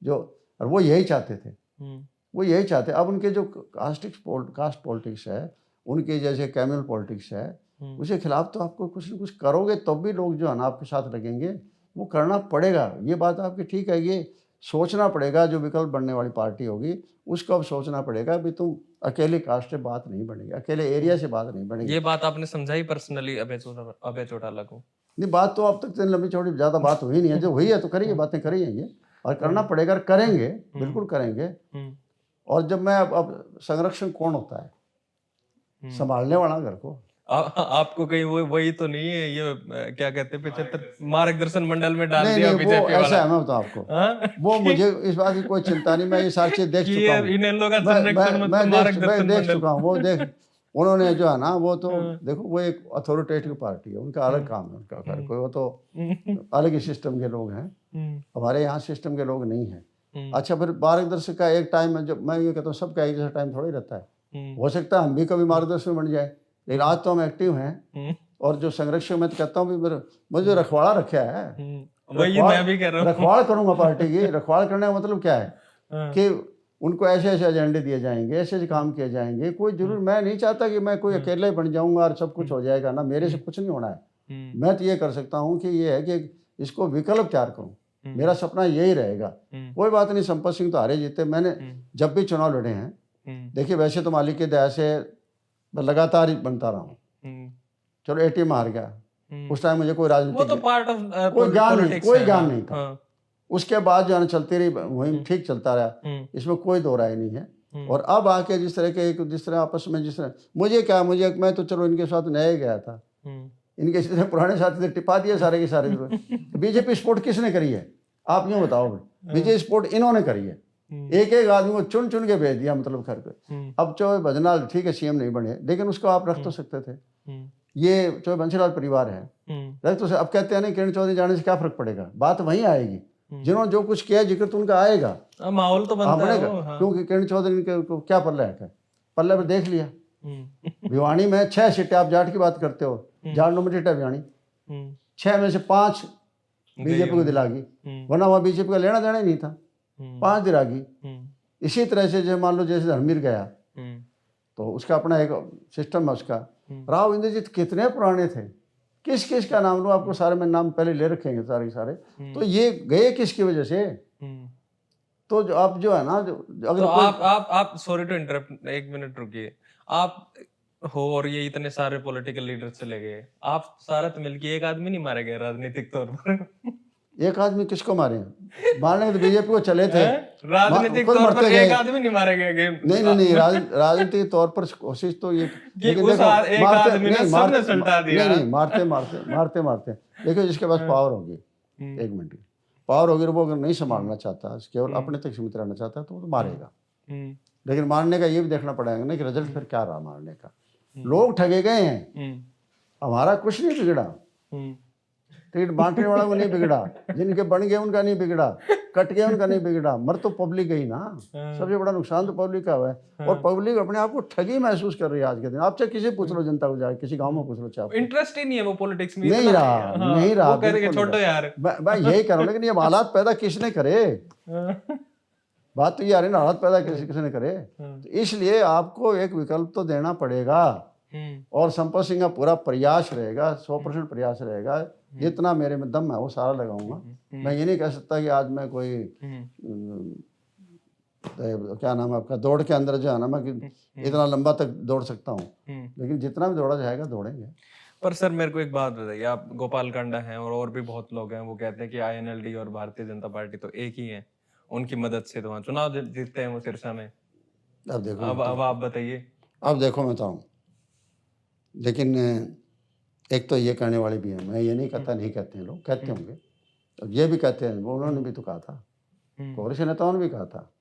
जो, और वो यही चाहते थे, वो यही चाहते। अब उनके जो कास्ट पॉलिटिक्स है, उनके जैसे कम्युनल पॉलिटिक्स है, उसके खिलाफ तो आपको कुछ न कुछ करोगे तब भी लोग जो है ना आपके साथ लगेंगे। वो करना पड़ेगा, ये बात आपकी ठीक है। ये सोचना पड़ेगा, जो विकल्प बनने वाली पार्टी होगी उसको अब सोचना पड़ेगा भी तुम अकेले कास्ट से बात नहीं बनेगी, अकेले एरिया से बात नहीं बनेगी। ये बात आपने समझाई पर्सनली अभय चौटाला को? नहीं, बात तो अब तक इतनी लंबी चौड़ी ज़्यादा बात हुई नहीं है, जो हुई है तो करिए, बातें करी हैं ये, और करना पड़ेगा, और करेंगे, बिल्कुल करेंगे। और जब मैं अब संरक्षण कौन होता है? संभालने वाला घर को। आपको कहीं वो वही तो नहीं है, ये क्या कहते हैं 75 मार्गदर्शन मंडल में डाल नहीं दिया नहीं, वो बीजेपी ऐसा वाला? है, मैं बताऊं आपको, हाँ? वो मुझे इस बात की कोई चिंता नहीं, मैं ये सारी चीज देख चुका हूँ, इन लोगों का मैं संरक्षण मतलब देख मार्गदर्शन देख मंडल। चुका हूँ। वो देख, उन्होंने जो है ना, वो तो देखो, वो एक अथॉरिटेटिव पार्टी है, उनका अलग काम है, उनका कर कोई, वो तो अलग ही सिस्टम के लोग हैं, हमारे यहाँ सिस्टम के लोग नहीं हैं। अच्छा, फिर मार्गदर्शक का एक टाइम है, जब मैं ये कहता हूँ सबका एक जैसा टाइम थोड़ा ही रहता है, हो सकता है हम भी कभी मार्गदर्शक बन जाए, लेकिन आज तो हम एक्टिव हैं। और जो संरक्षक, मैं तो कहता हूँ भी मुझे रखवाड़ा रखा है, वही मैं भी कह रहा हूँ, रखवाड़ करूंगा पार्टी की। रखवाड़ करने का मतलब क्या है कि उनको ऐसे ऐसे एजेंडे दिए जाएंगे, ऐसे ऐसे काम किए जाएंगे। कोई जरूर, मैं नहीं चाहता कि मैं कोई अकेले बन जाऊंगा और सब कुछ हो जाएगा ना, मेरे से कुछ नहीं होना है। मैं तो ये कर सकता हूँ कि ये है कि इसको विकल्प तैयार करूँ, मेरा सपना यही रहेगा। कोई बात नहीं, संपत सिंह तो हारे जीते, मैंने जब भी चुनाव लड़े हैं, देखिए वैसे तो मालिक की दया से मैं लगातार ही बनता रहा हूँ। चलो 80 में हार गया, उस टाइम मुझे कोई राजनीतिक तो पार्ट ऑफ कोई ज्ञान नहीं था। उसके बाद जो है चलती रही वही ठीक चलता रहा, इसमें कोई दो राय नहीं है। और अब आके जिस तरह आपस में जिस तरह मुझे मैं तो चलो इनके साथ नया गया था, इनके जितने पुराने साथी थे टिपा दिए सारे के सारे। बीजेपी सपोर्ट किसने करी है? आप यूँ बताओ, बीजेपी सपोर्ट इन्होंने करी है, एक एक आदमी को चुन चुन के भेज दिया, मतलब घर पे। अब चौबे भजनलाल ठीक है सीएम नहीं बने, लेकिन उसको आप रख तो सकते थे। ये चौबे बंसीलाल परिवार है, रख तो। अब कहते हैं नहीं किरण चौधरी जाने से क्या फर्क पड़ेगा, बात वहीं आएगी। जिन्होंने जो कुछ किया जिक्र तो उनका आएगा, माहौल तो बनता है, क्योंकि किरण चौधरी को क्या पल्ले है, पल्ले पर देख लिया। भिवानी में 6 सीटें, आप जाट की बात करते हो, जाट नोमिनेटेड है भिवानी, 6 में से 5 बीजेपी को दिलागी, वरना वहाँ बीजेपी का लेना देना ही नहीं था, 5 दिलागी। इसी तरह से जो मान लो जैसे धर्मवीर गया, तो उसका अपना एक सिस्टम है उसका। राव इंद्रजीत कितने पुराने थे, किस किस का नाम लो आपको, सारे में नाम पहले ले रखेंगे सारे सारे। तो ये गए किसकी वजह से? तो जो आप जो है ना, जो अगर तो आप सॉरी टू इंटरप्ट, 1 मिनट रुकिए। आप हो और ये इतने सारे पॉलिटिकल लीडर चले गए, आप सारा तो मिलके एक आदमी नहीं मारे गए राजनीतिक तौर पर? एक आदमी किसको मारे? मारने तो बीजेपी को चले थे, राजनीतिक तौर पर एक आदमी नहीं मारे गए। नहीं, राजनीतिक तौर पर कोशिश तो ये, लेकिन मारते देखो जिसके पास पावर होगी, 1 मिनट की पावर होगी, वो अगर नहीं संभालना चाहता, केवल अपने तक सीमित रहना चाहता है, तो वो तो मारेगा। लेकिन मारने का ये भी देखना पड़ेगा ना कि रिजल्ट फिर क्या रहा मारने का। लोग ठगे गए हैं, हमारा कुछ नहीं बिगड़ा, टिकट बांटने वाला को नहीं बिगड़ा, जिनके बन गए उनका नहीं बिगड़ा, कट गए उनका नहीं बिगड़ा, मर तो पब्लिक गई ना। सबसे बड़ा नुकसान तो पब्लिक का हुआ है, और पब्लिक अपने आप को ठगी महसूस कर रही है आज के दिन। आपसे किसी पूछ लो, जनता को जाए किसी गांव में पूछ लो, चाहे इंटरेस्ट ही नहीं है वो पॉलिटिक्स में, नहीं रहा छोड़ो यार। मैं यही कह रहा हूँ, लेकिन ये हालात पैदा किसने करे? बात तो ये आ रही ना, हालात पैदा किसने करे? तो इसलिए आपको एक विकल्प तो देना पड़ेगा, और संपत सिंह का पूरा प्रयास रहेगा, 100% प्रयास रहेगा। जितना मेरे में दम है वो सारा लगाऊंगा। मैं ये नहीं कह सकता कि आज मैं कोई क्या नाम है आपका, दौड़ के अंदर जो है ना, मैं इतना लंबा तक दौड़ सकता हूँ, लेकिन जितना भी दौड़ा जाएगा दौड़ेंगे। पर सर मेरे को एक बात बताइए, आप गोपाल कांडा हैं और भी बहुत लोग हैं, वो कहते हैं कि INLD और भारतीय जनता पार्टी तो एक ही है, उनकी मदद से तो वहाँ चुनाव जीतते हैं वो सिरसा में। अब देखो, अब आप बताइए। अब देखो मैं बताऊँ, लेकिन एक तो ये कहने वाले भी हैं, मैं ये नहीं कहता, नहीं कहते हैं लोग, कहते होंगे, अब ये भी कहते हैं, उन्होंने भी तो कहा था, कांग्रेस नेताओं ने भी कहा था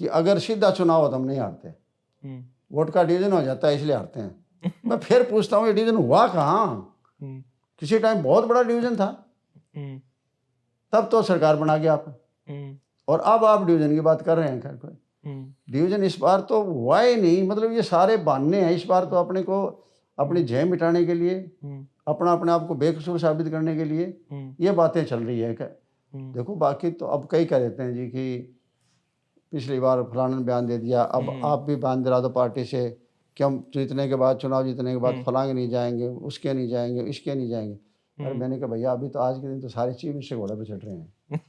कि अगर सीधा चुनाव हो तो हम नहीं हारते, वोट का डिवीजन हो जाता है इसलिए हारते हैं। मैं फिर पूछता हूँ, ये डिवीजन हुआ कहाँ? किसी टाइम बहुत बड़ा डिवीजन था, तब तो सरकार बना गया आप, और अब आप डिवीजन की बात कर रहे हैं। खैर कोई डिवीजन इस बार तो हुआ ही नहीं, मतलब ये सारे बहाने हैं इस बार तो अपने को अपनी जय मिटाने के लिए, अपने आप को बेकसूर साबित करने के लिए ये बातें चल रही है। देखो बाकी तो अब कई कह देते हैं जी कि पिछली बार फलाने ने बयान दे दिया, अब आप भी बयान दिला दो पार्टी से कि हम जीतने के बाद, चुनाव जीतने के बाद फलांगे नहीं जाएंगे, उसके नहीं जाएंगे, इसके नहीं जाएंगे। अरे मैंने कहा भैया अभी तो आज के दिन तो सारे चीफ मिनिस्टर घोड़े पे चढ़ रहे हैं,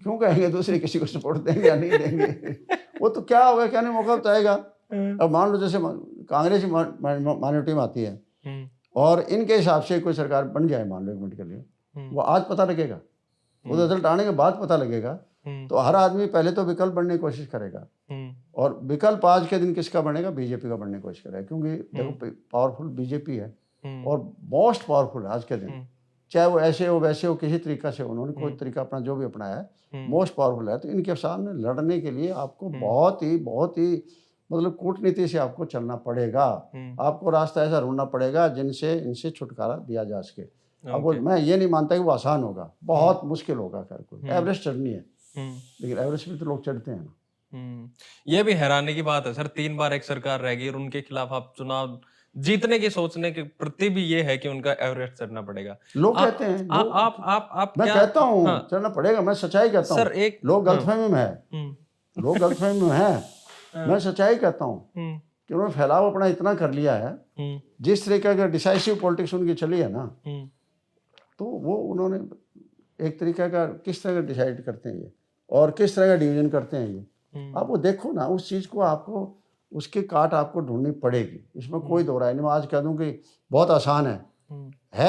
क्यों कहेंगे दूसरे किसी को सपोर्ट देंगे या नहीं देंगे? वो तो क्या होगा, क्या नहीं, मौका बताएगा। अब मान लो जैसे कांग्रेस माइनॉरिटी में आती है और इनके हिसाब से कोई सरकार बन जाए, मान लो 1 मिनट के लिए, वो आज पता लगेगा, वो रिजल्ट आने के बाद पता लगेगा। तो हर आदमी पहले तो विकल्प बनने की कोशिश करेगा, और विकल्प आज के दिन किसका बनेगा? बीजेपी का बनने की कोशिश करेगा, क्योंकि देखो पावरफुल बीजेपी है और मोस्ट पावरफुल है आज के दिन, चाहे वो ऐसे हो वैसे हो, किसी तरीका से उन्होंने कोई तरीका अपना जो भी अपनाया है, मोस्ट पावरफुल है। तो इनके सामने लड़ने के लिए आपको बहुत ही मतलब कूटनीति से आपको चलना पड़ेगा, आपको रास्ता ऐसा ढूंढना पड़ेगा जिनसे इनसे छुटकारा दिया जा सके। अब मैं ये नहीं मानता कि वो आसान होगा, बहुत मुश्किल होगा। खैर कोई एवरेस्ट चढ़नी है, लेकिन एवरेस्ट भी तो लोग चढ़ते हैं ना। ये भी हैरानी की बात है सर, 3 बार एक सरकार रहेगी और उनके खिलाफ आप चुनाव जीतने की सोचने के प्रति भी ये है कि उनका एवरेस्ट चढ़ना पड़ेगा। लोग कहते हैं, आप मैं कहता हूँ चढ़ना पड़ेगा, मैं सच्चाई कहता हूँ। सर एक लोग गलतफहमी में है, लोग गलतफहमी में है, मैं सच्चाई कहता हूँ कि उन्होंने फैलाव अपना इतना कर लिया है, जिस तरीके का डिसाइसिव पॉलिटिक्स उनकी चली है ना, तो वो उन्होंने एक तरीके का किस तरह का डिसाइड करते हैं ये, और किस तरह का डिवीजन करते हैं ये, आप वो देखो ना, उस चीज़ को आपको उसकी काट आपको ढूंढनी पड़ेगी, इसमें कोई दो राय नहीं। मैं आज कह दूं कि बहुत आसान है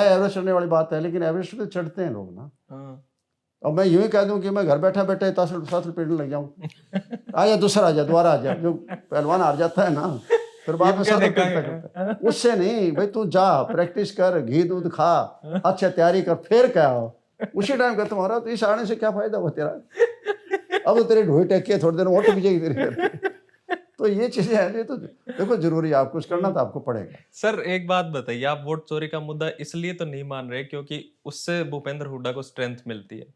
एवरेस्ट चढ़ने वाली बात है, लेकिन एवरेस्ट पे चढ़ते हैं लोग ना। और मैं यूं ही कह दूं कि मैं घर बैठा बैठे तासल पीटने लग जाऊं, आजा दूसरा आजा, दोबारा आजा, जो पहलवान हार जाता है ना फिर बाद में साथ करता है, उससे नहीं भाई, तू जा प्रैक्टिस कर, घी दूध खा, अच्छा तैयारी कर, फिर क्या हो, उसी टाइम का तुम्हारा, तो इस आने से क्या फायदा हुआ तेरा? अब तो तेरे ढोई टेक के थोड़ी देर वोट भी जाएगी तेरे। तो ये चीजें हैं, ये तो देखो जरूरी है, आपको कुछ करना तो आपको पड़ेगा। सर एक बात बताइए, आप वोट चोरी का मुद्दा इसलिए तो नहीं मान रहे क्योंकि उससे भूपेंद्र हुड्डा को स्ट्रेंथ मिलती है,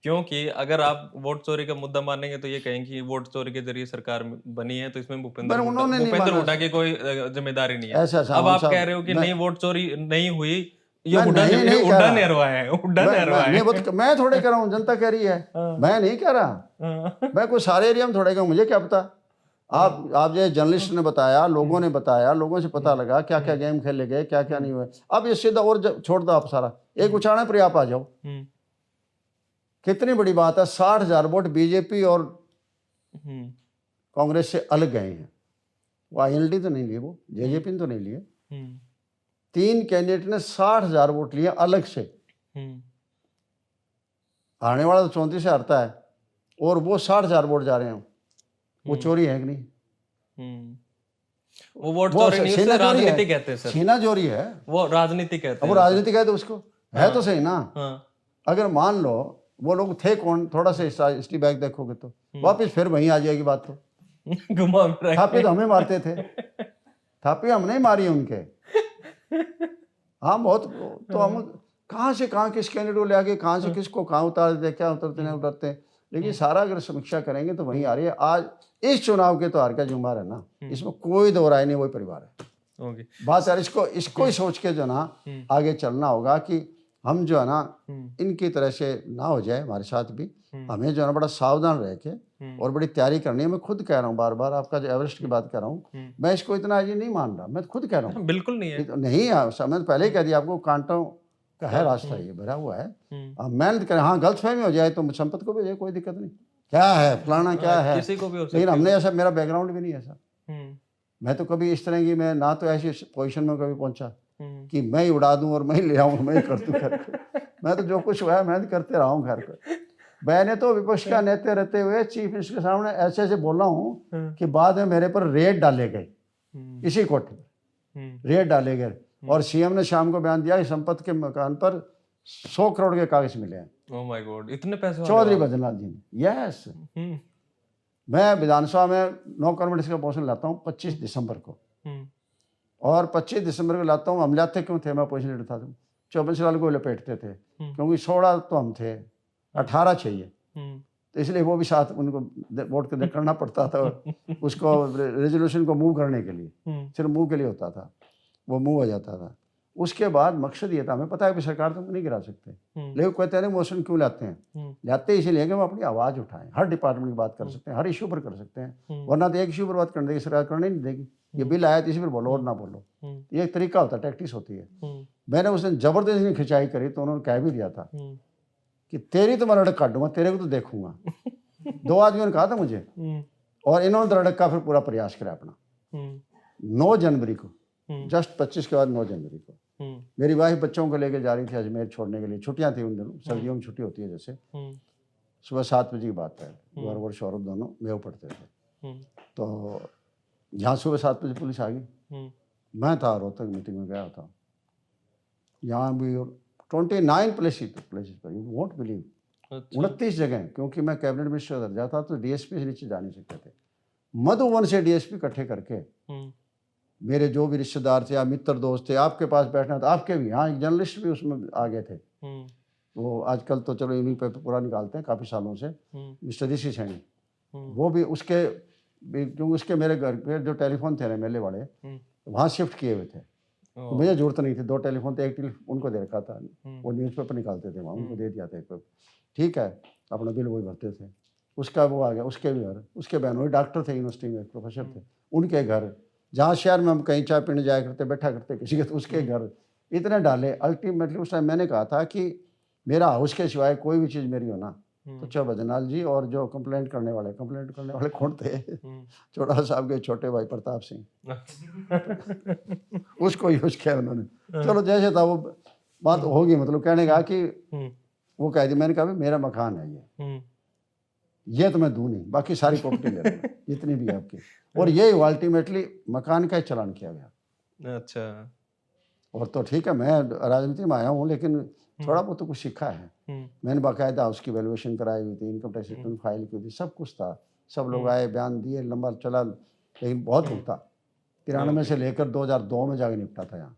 क्योंकि अगर आप वोट चोरी का मुद्दा मानेंगे तो ये कहेंगे कि वोट चोरी के जरिए सरकार बनी है, तो इसमें भूपेंद्र हुड्डा की कोई जिम्मेदारी नहीं है। अब आप कह रहे हो कि नहीं वोट चोरी नहीं हुई, ये हुड्डा ने हरवाया है, हुड्डा ने हरवाया है। मैं थोड़े कह रहा हूँ, जनता कह रही है, मैं नहीं कह रहा, मैं कोई सारे एरिया में थोड़े कहूँ, मुझे क्या पता। आप जो जर्नलिस्ट ने बताया, लोगों ने बताया, लोगों से पता लगा क्या क्या गेम खेले गए, क्या क्या नहीं हुए। अब ये सीधा और छोड़ दो आप सारा, एक उछाड़ने पर आप आ जाओ, कितनी बड़ी बात है, 60,000 वोट बीजेपी और कांग्रेस से अलग गए हैं। वो INLD तो नहीं लिए, वो JJP तो नहीं लिए, 3 कैंडिडेट ने 60,000 वोट लिए अलग से। हारने वाला तो 34 से हारता है, और वो 60,000 वोट जा रहे हैं, वो चोरी है कि नहीं? वो वोट चोरी नहीं, उसे राजनीति कहते हैं सर, छीना चोरी है, वो राजनीति कहते हैं। वो राजनीति कहते उसको, है तो सही ना। अगर मान लो वो लोग थे कौन, थोड़ा सा हिस्ट्री बैक देखोगे तो वापस फिर वहीं आ जाएगी बात। तो घुमा थापी तो हमें मारते थे, थापी हमने मारी उनके, हाँ बहुत। तो हम कहाँ से कहाँ किस कैंडिडेट को ले आके कहाँ से किसको कहाँ उतार देते, क्या उतरते नहीं उतरते, लेकिन सारा अगर समीक्षा करेंगे तो वहीं आ रही है। आज इस चुनाव के तो हार का जुम्मार है ना, इसमें कोई दो राय नहीं, वही परिवार है। बात यार इसको ही सोच के जो ना आगे चलना होगा कि हम जो है ना इनकी तरह से ना हो जाए हमारे साथ भी, हमें जो है ना बड़ा सावधान रह के और बड़ी तैयारी करनी है। मैं खुद कह रहा हूँ बार बार, आपका जो एवरेस्ट की बात कर रहा हूँ, मैं इसको इतना ये नहीं मान रहा, मैं खुद कह रहा हूँ बिल्कुल नहीं है, नहीं मैं पहले ही कह दिया आपको, कांटों का है रास्ता, ये भरा हुआ है। अब मेहनत करें, हाँ गलतफहमी हो जाए तो संपत्ति को भी जाए, कोई दिक्कत नहीं, क्या है फलाना क्या है, किसी को भी हो सकती, लेकिन हमने ऐसा, मेरा बैकग्राउंड भी नहीं ऐसा, मैं तो कभी इस तरह की, मैं ना तो ऐसी पोजीशन में कभी पहुंचा कि मैं ही उड़ा दूं और मैं ही ले आऊं, मैं ही कर दूं घर को। मैं तो जो कुछ हुआ है मैं करते रहा हूँ घर को। मैंने तो विपक्ष का नेता रहते हुए चीफ मिनिस्टर के सामने ऐसे ऐसे बोला हूँ कि बाद में मेरे पर रेड डाले गए, इसी कोठे पर रेड डाले गए, और CM ने शाम को बयान दिया कि संपत्ति के मकान पर 100 करोड़ के कागज मिले हैं। ओह माय गॉड, इतने पैसे चौधरी बद्रीनाथ जी ने। यस, मैं विधानसभा में नो कॉन्फिडेंस का मोशन लाता हूँ 25 दिसंबर को, और 25 दिसंबर को लाता हूँ। हम लाते क्यों थे, मैं अपोजिशन लीडर था, 24 साल को लपेटते थे, क्योंकि 16 तो हम थे, 18 चाहिए, तो इसलिए वो भी साथ उनको वोट करना पड़ता था, उसको रेजोल्यूशन को मूव करने के लिए, सिर्फ मूव के लिए होता था, वो मूव हो जाता था। उसके बाद मकसद ये था, हमें पता है कि सरकार तुम नहीं गिरा सकते, लेकिन कहते हैं मोशन क्यों लाते हैं, लाते हैं इसीलिए कि हम अपनी आवाज़ उठाएं, हर डिपार्टमेंट की बात कर सकते हैं, हर इशू पर कर सकते हैं, वरना तो एक इशू पर बात करने देगी सरकार, करने नहीं देगी। ये बिल आया तो इसी पर बोलो और ना बोलो, ये एक तरीका होता है, टैक्टिस होती है। मैंने उस दिन ज़बरदस्ती खिंचाई करी तो उन्होंने कह भी दिया था कि तेरी तो मैं रड़क काटूंगा, तेरे को तो देखूंगा। 2 आदमियों ने कहा था मुझे, और इन्होंने रड़क का फिर पूरा प्रयास करा अपना। 9 जनवरी को, जस्ट 25 के बाद 9 जनवरी को मेरी वाइफ बच्चों को लेकर जा रही थी अजमेर छोड़ने के लिए, छुट्टियां थी उन दिनों, सर्दियों में छुट्टी होती है जैसे, सुबह 7 बजे की बात है, गौरव और सौरभ दोनों मेव पढ़ते थे। तो यहाँ सुबह 7 बजे पुलिस आ गई, मैं था रोहतक मीटिंग में गया था, यहाँ भी 29 प्लेसेस पर, यू वोंट बिलीव, 29 जगह, क्योंकि मैं कैबिनेट मिनिस्टर उधर जाता तो डीएसपी से नीचे जा नहीं सकते थे। मधुबन से डीएसपी इकट्ठे करके मेरे जो भी रिश्तेदार थे या मित्र दोस्त थे, आपके पास बैठना था, आपके भी, हाँ एक जर्नलिस्ट भी उसमें आ गए थे, वो आजकल तो चलो इन्हीं पे पूरा निकालते हैं काफ़ी सालों से, मिस्टर ऋषि सैनी, वो भी उसके, क्योंकि उसके मेरे घर पे जो टेलीफोन थे ना मेले वाले, वहाँ शिफ्ट किए हुए थे, तो मुझे जरूरत नहीं थी, 2 टेलीफोन थे, एक टेलीफोन उनको दे रखा था, वो न्यूज़पेपर निकालते थे वहाँ, उनको दे दिया था एक, ठीक है, अपना बिल वही भरते थे। उसका वो आ गया, उसके भी घर, उसके बहन वही डॉक्टर थे, यूनिवर्सिटी में प्रोफेसर थे, उनके घर, जहाँ शहर में हम कहीं चाय पीने जाया करते, बैठा करते किसी के, तो उसके घर इतने डाले। अल्टीमेटली उस टाइम मैंने कहा था कि मेरा हाउस के सिवाय कोई भी चीज़ मेरी हो ना, तो चाहे भजनाल जी और जो कंप्लेंट करने वाले कौन थे, चौड़ा साहब के छोटे भाई प्रताप सिंह, उसको यूज किया उन्होंने। चलो जैसे था वो बात होगी, मतलब कहने का कि वो कह दी, मैंने कहा मेरा मकान है ये तो मैं दूँ नहीं, बाकी सारी प्रॉपर्टी ले लूँगा जितनी भी है आपकी, और यही अल्टीमेटली मकान का ही चलान किया गया। अच्छा। और तो ठीक है, मैं राजनीति में आया हूँ, लेकिन थोड़ा बहुत तो कुछ सीखा है। मैंने बाकायदा उसकी वैल्यूएशन कराई हुई थी, इनकम टैक्स रिटर्न फाइल की थी, सब कुछ था, सब लोग आए, बयान दिए, लंबा चला, लेकिन बहुत भुगता। 93 से लेकर 2002 में जाके निपटा था यहाँ।